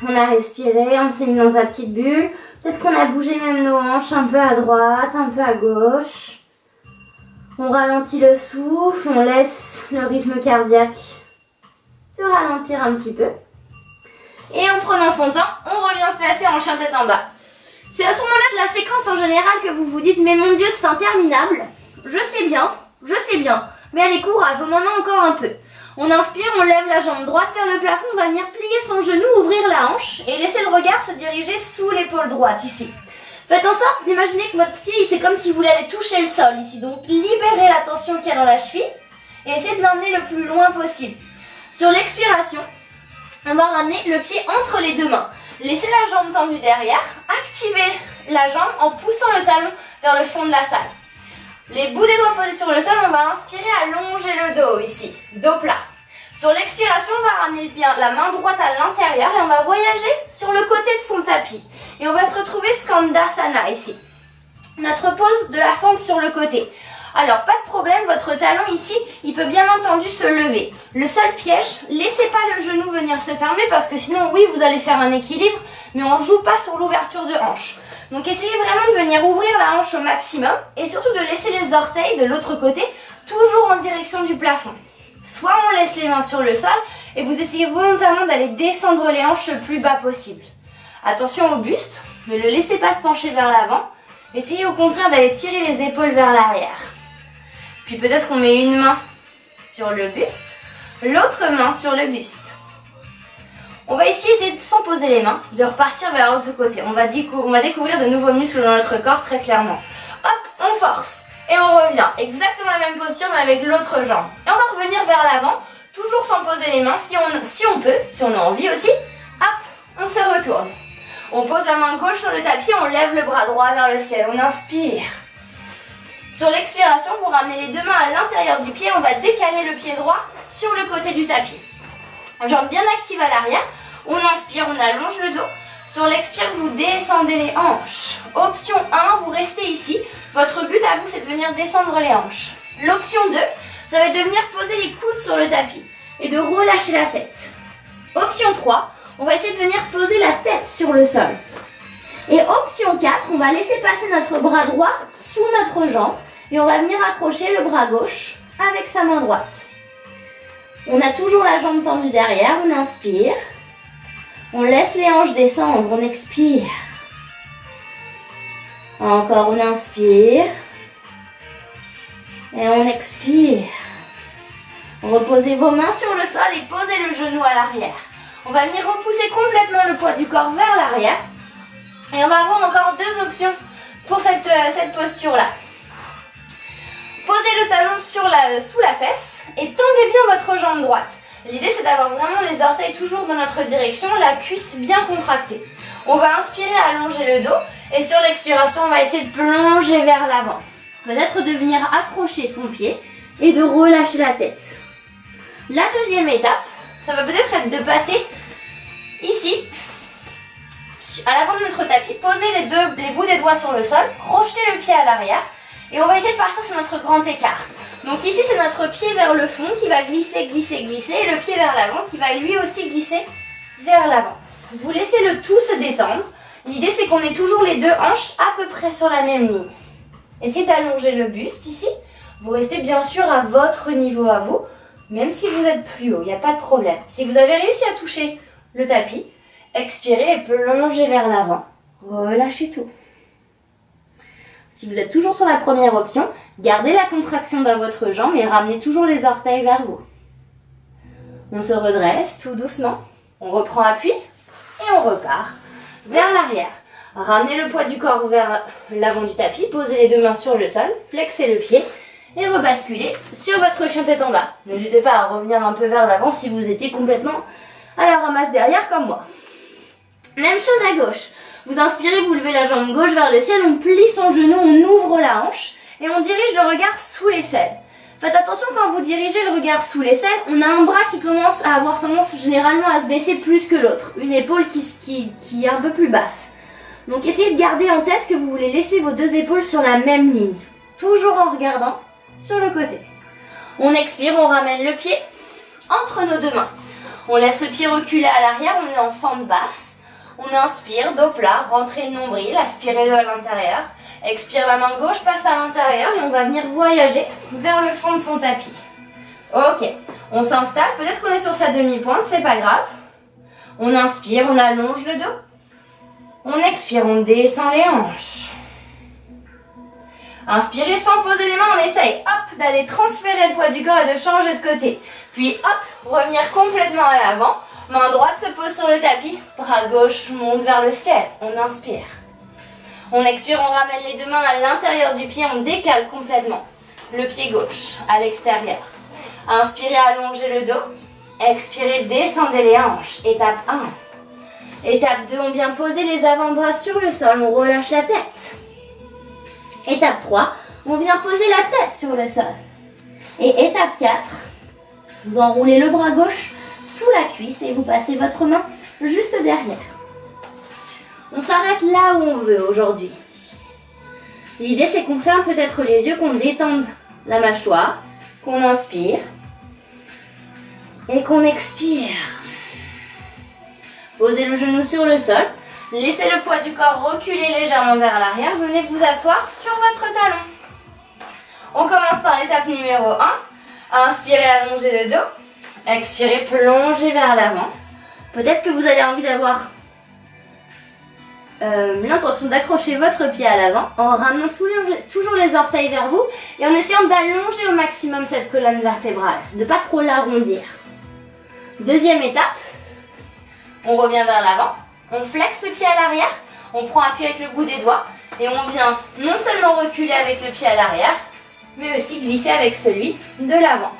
On a respiré, on s'est mis dans sa petite bulle. Peut-être qu'on a bougé même nos hanches un peu à droite, un peu à gauche. On ralentit le souffle, on laisse le rythme cardiaque se ralentir un petit peu. Et en prenant son temps, on revient se placer en chien tête en bas. C'est à ce moment-là de la séquence en général que vous vous dites « Mais mon Dieu, c'est interminable. Je sais bien, mais allez, courage, on en a encore un peu. » On inspire, on lève la jambe droite vers le plafond, on va venir plier son genou, ouvrir la hanche et laisser le regard se diriger sous l'épaule droite ici. Faites en sorte d'imaginer que votre pied, c'est comme si vous voulez aller toucher le sol ici. Donc libérez la tension qu'il y a dans la cheville et essayez de l'emmener le plus loin possible. Sur l'expiration, on va ramener le pied entre les deux mains. Laissez la jambe tendue derrière, activez la jambe en poussant le talon vers le fond de la salle. Les bouts des doigts posés sur le sol, on va inspirer, allonger le dos ici, dos plat. Sur l'expiration, on va ramener bien la main droite à l'intérieur et on va voyager sur le côté de son tapis. Et on va se retrouver Skandasana ici. Notre pose de la fente sur le côté. Alors, pas de problème, votre talon ici, il peut bien entendu se lever. Le seul piège, laissez pas le genou venir se fermer parce que sinon, oui, vous allez faire un équilibre, mais on ne joue pas sur l'ouverture de hanche. Donc, essayez vraiment de venir ouvrir la hanche au maximum et surtout de laisser les orteils de l'autre côté, toujours en direction du plafond. Soit on laisse les mains sur le sol et vous essayez volontairement d'aller descendre les hanches le plus bas possible. Attention au buste, ne le laissez pas se pencher vers l'avant. Essayez au contraire d'aller tirer les épaules vers l'arrière. Puis peut-être qu'on met une main sur le buste, l'autre main sur le buste. On va ici essayer de, sans poser les mains, de repartir vers l'autre côté. On va découvrir de nouveaux muscles dans notre corps très clairement. Hop, on force et on revient. Exactement la même posture mais avec l'autre jambe. Et on va revenir vers l'avant, toujours sans poser les mains si on peut, si on a envie aussi. Hop, on se retourne. On pose la main gauche sur le tapis, on lève le bras droit vers le ciel. On inspire. Sur l'expiration, vous ramenez les deux mains à l'intérieur du pied. On va décaler le pied droit sur le côté du tapis. Jambe bien active à l'arrière. On inspire, on allonge le dos. Sur l'expire, vous descendez les hanches. Option 1, vous restez ici. Votre but à vous, c'est de venir descendre les hanches. L'option 2, ça va être de venir poser les coudes sur le tapis et de relâcher la tête. Option 3, on va essayer de venir poser la tête sur le sol. Et option 4, on va laisser passer notre bras droit sous notre jambe et on va venir accrocher le bras gauche avec sa main droite. On a toujours la jambe tendue derrière, on inspire. On laisse les hanches descendre, on expire. Encore, on inspire. Et on expire. Reposez vos mains sur le sol et posez le genou à l'arrière. On va venir repousser complètement le poids du corps vers l'arrière. Et on va avoir encore deux options pour cette posture-là. Posez le talon sous la fesse et tendez bien votre jambe droite. L'idée, c'est d'avoir vraiment les orteils toujours dans notre direction, la cuisse bien contractée. On va inspirer, allonger le dos et sur l'expiration, on va essayer de plonger vers l'avant. Peut-être de venir accrocher son pied et de relâcher la tête. La deuxième étape, ça va peut-être être de passer ici, à l'avant de notre tapis, poser les bouts des doigts sur le sol, crocheter le pied à l'arrière et on va essayer de partir sur notre grand écart. Donc ici, c'est notre pied vers le fond qui va glisser, glisser, glisser et le pied vers l'avant qui va lui aussi glisser vers l'avant. Vous laissez le tout se détendre. L'idée, c'est qu'on ait toujours les deux hanches à peu près sur la même ligne. Essayez d'allonger le buste ici. Vous restez bien sûr à votre niveau à vous, même si vous êtes plus haut, il n'y a pas de problème. Si vous avez réussi à toucher le tapis, expirez et plongez vers l'avant. Relâchez tout. Si vous êtes toujours sur la première option, gardez la contraction dans votre jambe et ramenez toujours les orteils vers vous. On se redresse tout doucement. On reprend appui et on repart vers l'arrière. Ramenez le poids du corps vers l'avant du tapis, posez les deux mains sur le sol, flexez le pied et rebasculez sur votre chien tête en bas. N'hésitez pas à revenir un peu vers l'avant si vous étiez complètement à la ramasse derrière comme moi. Même chose à gauche. Vous inspirez, vous levez la jambe gauche vers le ciel, on plie son genou, on ouvre la hanche et on dirige le regard sous l'aisselle. Faites attention quand vous dirigez le regard sous l'aisselle, on a un bras qui commence à avoir tendance généralement à se baisser plus que l'autre. Une épaule qui est un peu plus basse. Donc essayez de garder en tête que vous voulez laisser vos deux épaules sur la même ligne. Toujours en regardant sur le côté. On expire, on ramène le pied entre nos deux mains. On laisse le pied reculer à l'arrière, on est en fente basse. On inspire, dos plat, rentrez le nombril, aspirez-le à l'intérieur. Expire, la main gauche passe à l'intérieur et on va venir voyager vers le fond de son tapis. Ok, on s'installe, peut-être qu'on est sur sa demi-pointe, c'est pas grave. On inspire, on allonge le dos. On expire, on descend les hanches. Inspirez sans poser les mains, on essaye, hop, d'aller transférer le poids du corps et de changer de côté. Puis hop, revenir complètement à l'avant. Main droite se pose sur le tapis, bras gauche monte vers le ciel. On inspire. On expire, on ramène les deux mains à l'intérieur du pied, on décale complètement. Le pied gauche à l'extérieur. Inspirez, allongez le dos. Expirez, descendez les hanches. Étape 1. Étape 2, on vient poser les avant-bras sur le sol, on relâche la tête. Étape 3, on vient poser la tête sur le sol. Et étape 4, vous enroulez le bras gauche sous la cuisse et vous passez votre main juste derrière. On s'arrête là où on veut aujourd'hui. L'idée c'est qu'on ferme peut-être les yeux, qu'on détende la mâchoire, qu'on inspire et qu'on expire. Posez le genou sur le sol, laissez le poids du corps reculer légèrement vers l'arrière, venez vous asseoir sur votre talon. On commence par l'étape numéro 1. Inspirez, allongez le dos. Expirez, plongez vers l'avant. Peut-être que vous avez envie d'avoir l'intention d'accrocher votre pied à l'avant en ramenant toujours les orteils vers vous et en essayant d'allonger au maximum cette colonne vertébrale, de ne pas trop l'arrondir. Deuxième étape, on revient vers l'avant, on flexe le pied à l'arrière, on prend appui avec le bout des doigts et on vient non seulement reculer avec le pied à l'arrière, mais aussi glisser avec celui de l'avant.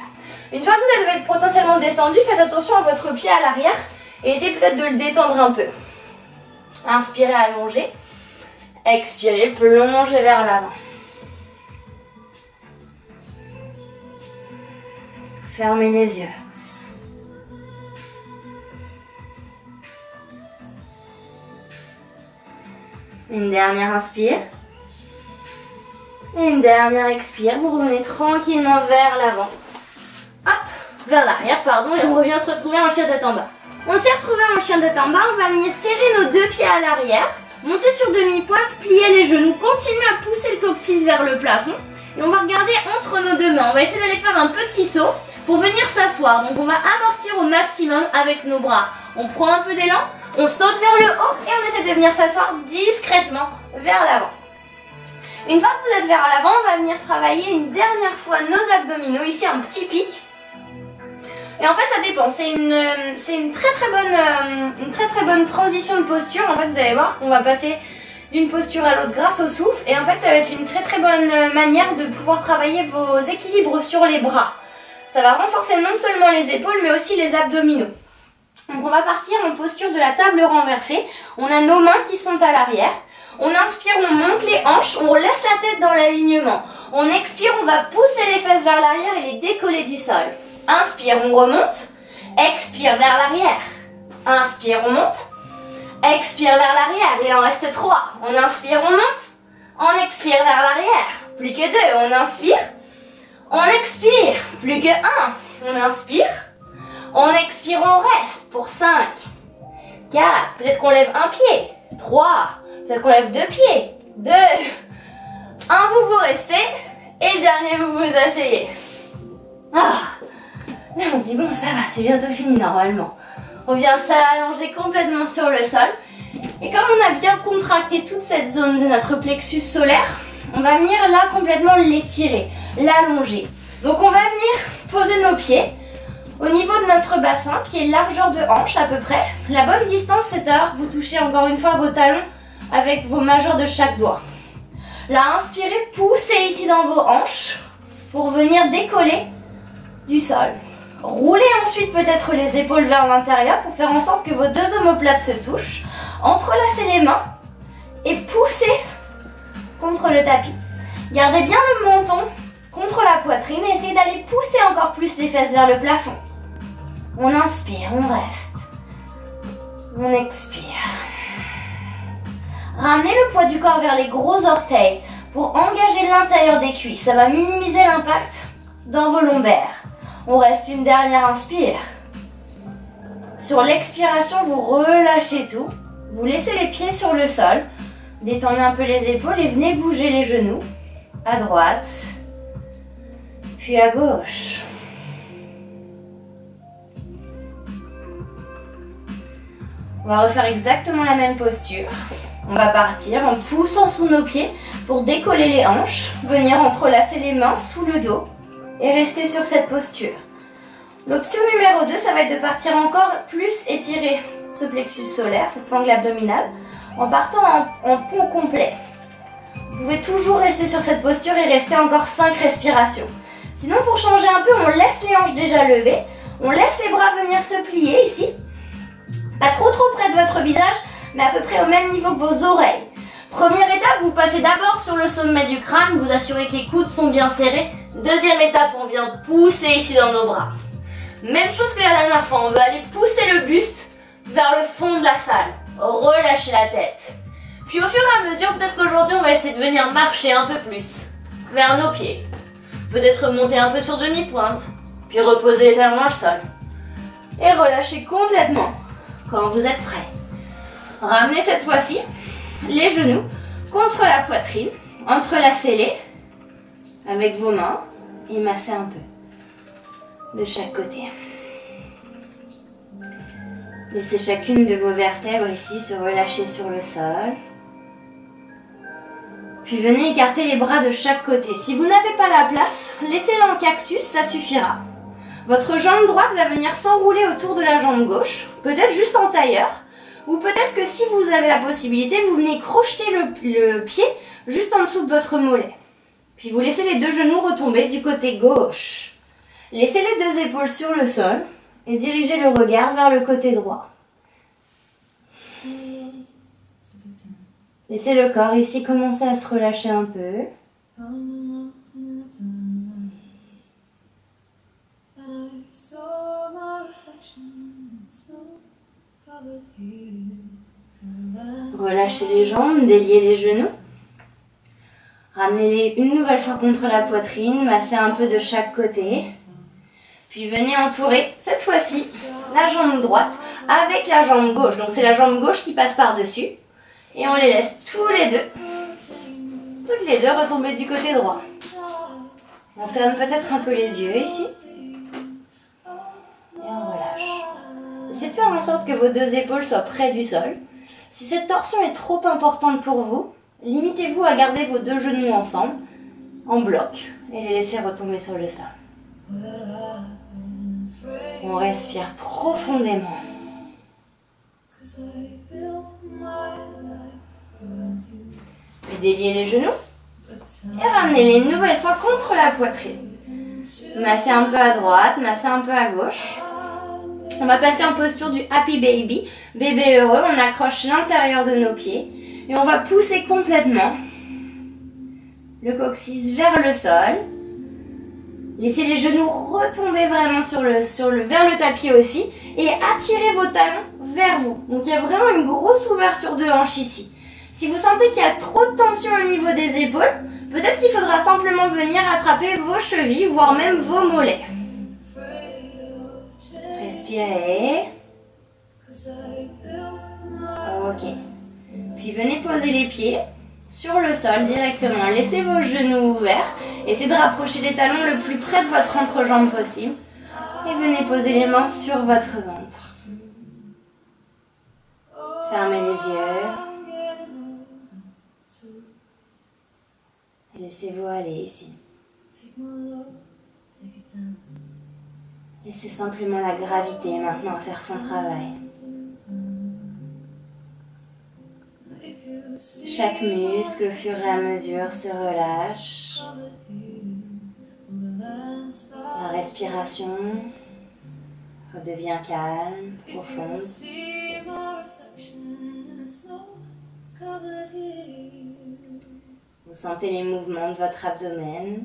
Une fois que vous avez potentiellement descendu, faites attention à votre pied à l'arrière et essayez peut-être de le détendre un peu. Inspirez, allongez. Expirez, plongez vers l'avant. Fermez les yeux. Une dernière inspire. Et une dernière expire. Vous revenez tranquillement vers l'avant. Hop, vers l'arrière, pardon, et on revient se retrouver en chien tête en bas. On s'est retrouvé en chien tête en bas, on va venir serrer nos deux pieds à l'arrière, monter sur demi-pointe, plier les genoux, continuer à pousser le coccyx vers le plafond et on va regarder entre nos deux mains. On va essayer d'aller faire un petit saut pour venir s'asseoir. Donc on va amortir au maximum avec nos bras. On prend un peu d'élan, on saute vers le haut et on essaie de venir s'asseoir discrètement vers l'avant. Une fois que vous êtes vers l'avant, on va venir travailler une dernière fois nos abdominaux. Ici un petit pic. Et en fait ça dépend, c'est une très très bonne transition de posture. En fait vous allez voir qu'on va passer d'une posture à l'autre grâce au souffle. Et en fait ça va être une très très bonne manière de pouvoir travailler vos équilibres sur les bras. Ça va renforcer non seulement les épaules mais aussi les abdominaux. Donc on va partir en posture de la table renversée. On a nos mains qui sont à l'arrière. On inspire, on monte les hanches, on laisse la tête dans l'alignement. On expire, on va pousser les fesses vers l'arrière et les décoller du sol. Inspire, on remonte. Expire vers l'arrière. Inspire, on monte. Expire vers l'arrière. Il en reste 3. On inspire, on monte. On expire vers l'arrière. Plus que 2. On inspire. On expire. Plus que 1. On inspire. On expire, on reste pour 5. 4. Peut-être qu'on lève un pied. 3. Peut-être qu'on lève 2 pieds. 2. 1, vous restez. Et le dernier, vous vous asseyez. Ah. Là on se dit bon ça va, c'est bientôt fini normalement. On vient s'allonger complètement sur le sol. Et comme on a bien contracté toute cette zone de notre plexus solaire, on va venir là complètement l'étirer, l'allonger. Donc on va venir poser nos pieds au niveau de notre bassin, pied largeur de hanche à peu près. La bonne distance c'est de savoir que vous touchez encore une fois vos talons avec vos majeurs de chaque doigt. Là inspirez, poussez ici dans vos hanches pour venir décoller du sol. Roulez ensuite peut-être les épaules vers l'intérieur pour faire en sorte que vos deux omoplates se touchent. Entrelacez les mains et poussez contre le tapis. Gardez bien le menton contre la poitrine et essayez d'aller pousser encore plus les fesses vers le plafond. On inspire, on reste. On expire. Ramenez le poids du corps vers les gros orteils pour engager l'intérieur des cuisses. Ça va minimiser l'impact dans vos lombaires. On reste une dernière inspire. Sur l'expiration, vous relâchez tout. Vous laissez les pieds sur le sol. Détendez un peu les épaules et venez bouger les genoux. À droite, puis à gauche. On va refaire exactement la même posture. On va partir en poussant sous nos pieds pour décoller les hanches, venir entrelacer les mains sous le dos et rester sur cette posture. L'option numéro 2, ça va être de partir encore plus étirer ce plexus solaire, cette sangle abdominale, en partant en pont complet. Vous pouvez toujours rester sur cette posture et rester encore 5 respirations. Sinon, pour changer un peu, on laisse les hanches déjà levées, on laisse les bras venir se plier ici. Pas trop près de votre visage, mais à peu près au même niveau que vos oreilles. Première étape, vous passez d'abord sur le sommet du crâne, vous assurez que les coudes sont bien serrés. Deuxième étape, on vient pousser ici dans nos bras. Même chose que la dernière fois, on veut aller pousser le buste vers le fond de la salle. Relâchez la tête. Puis au fur et à mesure, peut-être qu'aujourd'hui, on va essayer de venir marcher un peu plus vers nos pieds. Peut-être monter un peu sur demi-pointe, puis reposer les talons dans le sol. Et relâchez complètement quand vous êtes prêts. Ramenez cette fois-ci les genoux contre la poitrine, entrelacez-les avec vos mains et massez un peu de chaque côté. Laissez chacune de vos vertèbres ici se relâcher sur le sol. Puis venez écarter les bras de chaque côté. Si vous n'avez pas la place, laissez-la en cactus, ça suffira. Votre jambe droite va venir s'enrouler autour de la jambe gauche, peut-être juste en tailleur, ou peut-être que si vous avez la possibilité, vous venez crocheter le pied juste en dessous de votre mollet. Puis vous laissez les deux genoux retomber du côté gauche. Laissez les deux épaules sur le sol et dirigez le regard vers le côté droit. Laissez le corps ici commencer à se relâcher un peu. Relâchez les jambes, déliez les genoux. Ramenez-les une nouvelle fois contre la poitrine, massez un peu de chaque côté. Puis venez entourer, cette fois-ci, la jambe droite avec la jambe gauche. Donc c'est la jambe gauche qui passe par-dessus. Et on les laisse toutes les deux retomber du côté droit. On ferme peut-être un peu les yeux ici. Et on relâche. Essayez de faire en sorte que vos deux épaules soient près du sol. Si cette torsion est trop importante pour vous, limitez-vous à garder vos deux genoux ensemble, en bloc, et les laisser retomber sur le sol. On respire profondément. Puis déliez les genoux et ramenez-les une nouvelle fois contre la poitrine. Massez un peu à droite, massez un peu à gauche. On va passer en posture du Happy Baby, bébé heureux. On accroche l'intérieur de nos pieds et on va pousser complètement le coccyx vers le sol. Laissez les genoux retomber vraiment vers le tapis aussi et attirez vos talons vers vous. Donc il y a vraiment une grosse ouverture de hanche ici. Si vous sentez qu'il y a trop de tension au niveau des épaules, peut-être qu'il faudra simplement venir attraper vos chevilles, voire même vos mollets. Respirez. Ok. Puis venez poser les pieds sur le sol directement. Laissez vos genoux ouverts. Essayez de rapprocher les talons le plus près de votre entrejambe possible. Et venez poser les mains sur votre ventre. Fermez les yeux. Et laissez-vous aller ici. Laissez simplement la gravité maintenant faire son travail. Chaque muscle au fur et à mesure se relâche. La respiration redevient calme, profonde. Vous sentez les mouvements de votre abdomen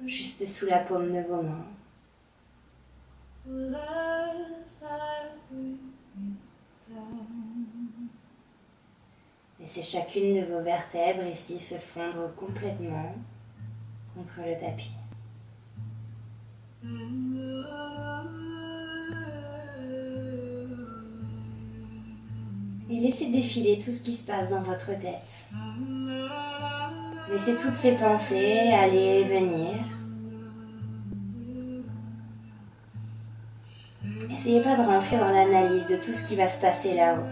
juste sous la paume de vos mains. Laissez chacune de vos vertèbres ici se fondre complètement contre le tapis. Et laissez défiler tout ce qui se passe dans votre tête. Laissez toutes ces pensées aller et venir. N'essayez pas de rentrer dans l'analyse de tout ce qui va se passer là-haut.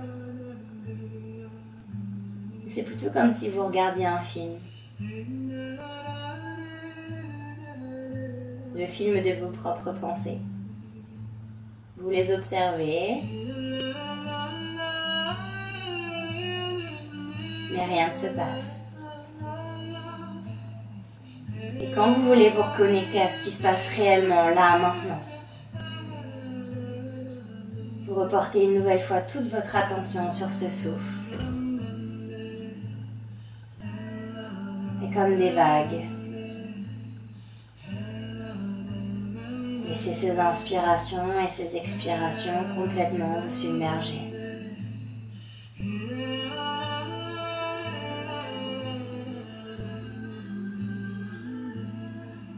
C'est plutôt comme si vous regardiez un film. Le film de vos propres pensées. Vous les observez. Mais rien ne se passe. Et quand vous voulez vous reconnecter à ce qui se passe réellement, là, maintenant, vous reportez une nouvelle fois toute votre attention sur ce souffle. Et comme des vagues, laissez ces inspirations et ces expirations complètement vous submerger.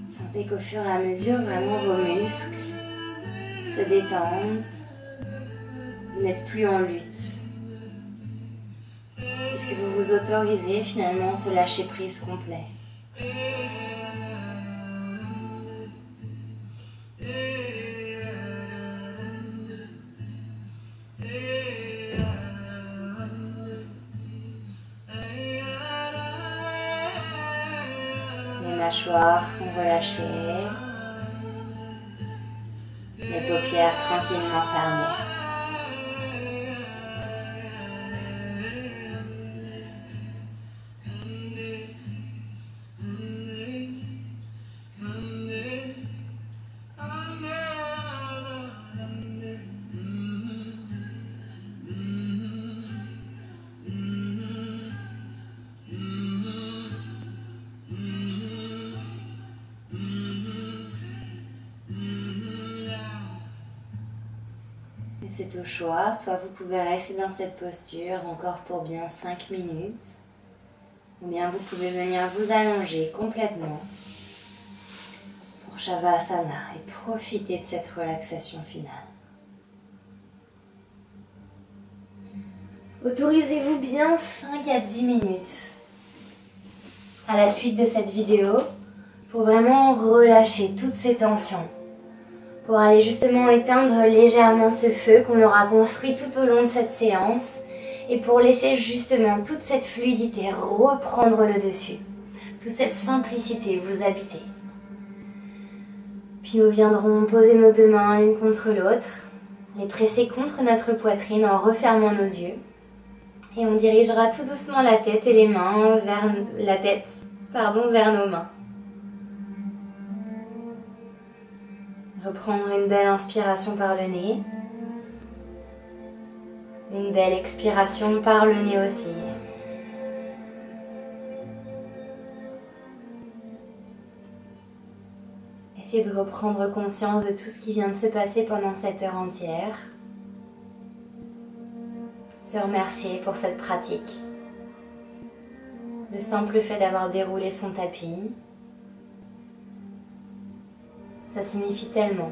Sentez qu'au fur et à mesure, vraiment vos muscles se détendent. Vous n'êtes plus en lutte. Puisque vous vous autorisez finalement ce lâcher prise complet. Les mâchoires sont relâchées. Les paupières tranquillement fermées. C'est au choix, soit vous pouvez rester dans cette posture encore pour bien 5 minutes, ou bien vous pouvez venir vous allonger complètement pour Shavasana et profiter de cette relaxation finale. Autorisez-vous bien 5 à 10 minutes à la suite de cette vidéo pour vraiment relâcher toutes ces tensions. Pour aller justement éteindre légèrement ce feu qu'on aura construit tout au long de cette séance et pour laisser justement toute cette fluidité reprendre le dessus, toute cette simplicité vous habiter. Puis nous viendrons poser nos deux mains l'une contre l'autre, les presser contre notre poitrine en refermant nos yeux et on dirigera tout doucement la tête et les mains vers vers nos mains. Reprendre une belle inspiration par le nez. Une belle expiration par le nez aussi. Essayez de reprendre conscience de tout ce qui vient de se passer pendant cette heure entière. Se remercier pour cette pratique. Le simple fait d'avoir déroulé son tapis. Ça signifie tellement.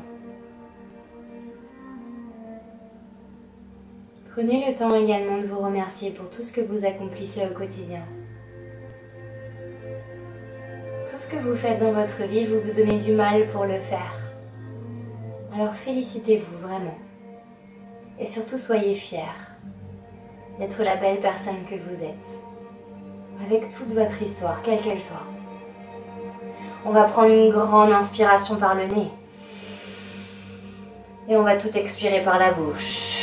Prenez le temps également de vous remercier pour tout ce que vous accomplissez au quotidien. Tout ce que vous faites dans votre vie, vous vous donnez du mal pour le faire. Alors félicitez-vous vraiment. Et surtout soyez fiers d'être la belle personne que vous êtes. Avec toute votre histoire, quelle qu'elle soit. On va prendre une grande inspiration par le nez. Et on va tout expirer par la bouche.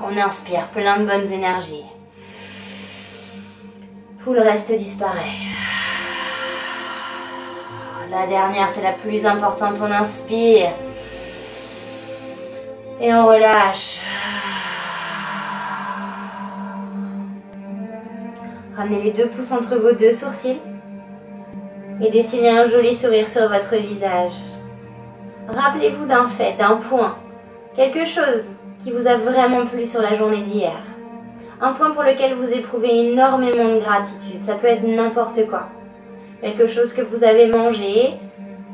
On inspire plein de bonnes énergies. Tout le reste disparaît. La dernière, c'est la plus importante. On inspire. Et on relâche. Ramenez les deux pouces entre vos deux sourcils. Et dessinez un joli sourire sur votre visage. Rappelez-vous d'un fait, d'un point, quelque chose qui vous a vraiment plu sur la journée d'hier. Un point pour lequel vous éprouvez énormément de gratitude. Ça peut être n'importe quoi. Quelque chose que vous avez mangé,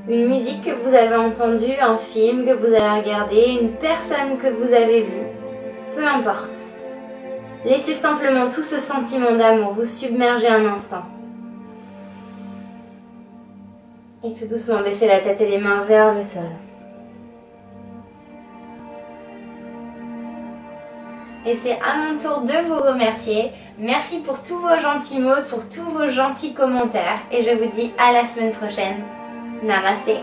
une musique que vous avez entendue, un film que vous avez regardé, une personne que vous avez vue. Peu importe. Laissez simplement tout ce sentiment d'amour vous submerger un instant. Et tout doucement baissez la tête et les mains vers le sol. Et c'est à mon tour de vous remercier. Merci pour tous vos gentils mots, pour tous vos gentils commentaires. Et je vous dis à la semaine prochaine. Namasté.